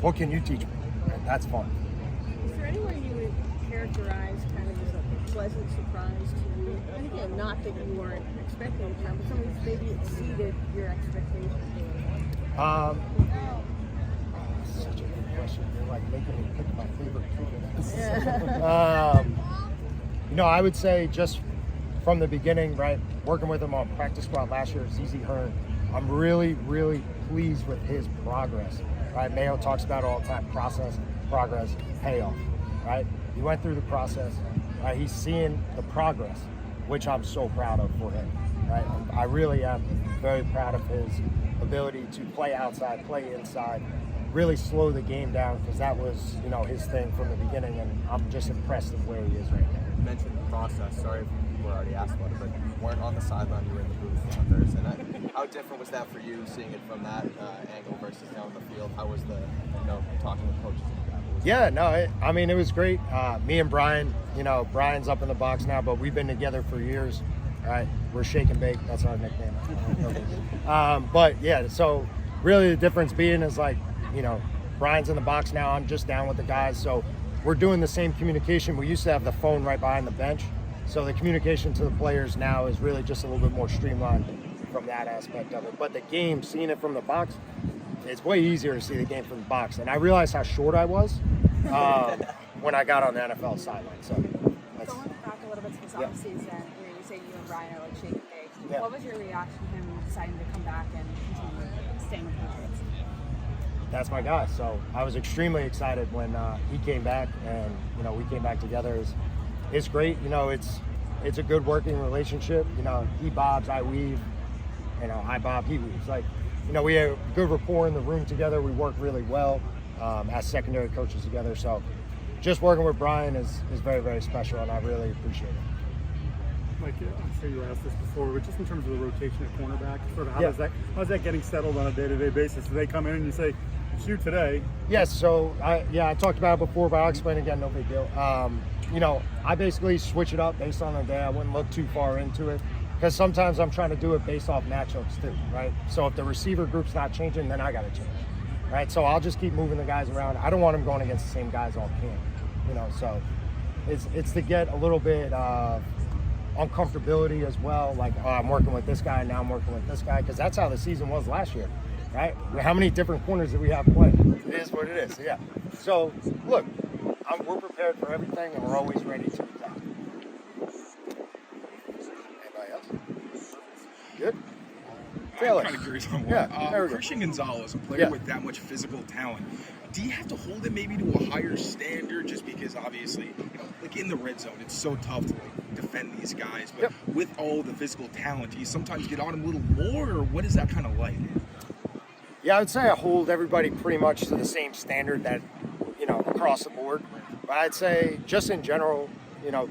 what can you teach me? And that's fun. Is there any way you would characterize kind of as a pleasant surprise to you? And again, not that you weren't expecting it, but something that maybe exceeded your expectations. Such a good question. You're like making me pick my favorite food. Yeah. I would say just from the beginning, right, working with him on practice squad last year, ZZ Hearn, I'm really, really pleased with his progress, right? Mayo talks about it all the time, process, progress, payoff, right? He went through the process, right? He's seeing the progress, which I'm so proud of for him, right? I really am very proud of his ability to play outside, play inside, really slow the game down, because that was, his thing from the beginning, and I'm just impressed with where he is right now. You mentioned the process. Sorry if people already asked about it, but you weren't on the sideline, you were in the booth on Thursday night. How different was that for you, seeing it from that angle versus down the field? How was the, talking with coaches and that? Yeah, no, it was great. Me and Brian, Brian's up in the box now, but we've been together for years. Right, we're Shake and Bake. That's our nickname. But yeah, so really the difference being is Brian's in the box now. I'm just down with the guys, so we're doing the same communication. We used to have the phone right behind the bench, so the communication to the players now is really just a little bit more streamlined from that aspect of it. But the game, seeing it from the box, it's way easier to see the game from the box. And I realized how short I was when I got on the NFL sideline. So that's, going back a little bit to this offseason, you say you and Brian are like Shake and Bake. Yeah. What was your reaction to him deciding to come back and continue staying with the Patriots? that's my guy. So I was extremely excited when he came back, and we came back together. It's great. It's a good working relationship. He bobs, I weave. I bob, he weaves. We have good rapport in the room together. We work really well as secondary coaches together. So just working with Brian is very, very special, and I really appreciate it. Mike, I'm sure you asked this before, but just in terms of the rotation at cornerback, sort of how's that getting settled on a day-to-day basis? Do they come in and you say, it's you today? Yes, so I talked about it before, but I'll explain again, no big deal. I basically switch it up based on the day. I wouldn't look too far into it, because sometimes I'm trying to do it based off matchups too, right? So if the receiver group's not changing, then I got to change, right? So I'll just keep moving the guys around. I don't want them going against the same guys all camp, so it's to get a little bit uncomfortability as well. I'm working with this guy, now I'm working with this guy, because that's how the season was last year, right? How many different corners did we have playing? It is what it is, yeah. So look, we're prepared for everything, and we're always ready to attack. Anybody else? Good? I'm kind of curious on one. Yeah, Christian Gonzalez, a player with that much physical talent, do you have to hold it maybe to a higher standard, just because obviously, in the red zone, it's so tough to defend these guys, but with all the physical talent, do you sometimes get on them a little more, or what is that kind of like? Yeah, I would say I hold everybody pretty much to the same standard that, across the board. But I'd say just in general,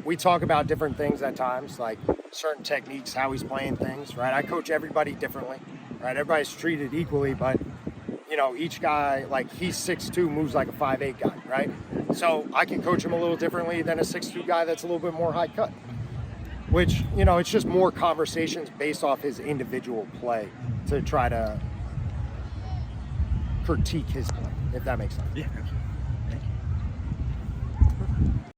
we talk about different things at times, like certain techniques, how he's playing things, right? I coach everybody differently, right? Everybody's treated equally, but, each guy, he's 6'2", moves like a 5'8" guy, right? So I can coach him a little differently than a 6'2" guy that's a little bit more high cut, which, it's just more conversations based off his individual play to try to critique his play, if that makes sense. Yeah.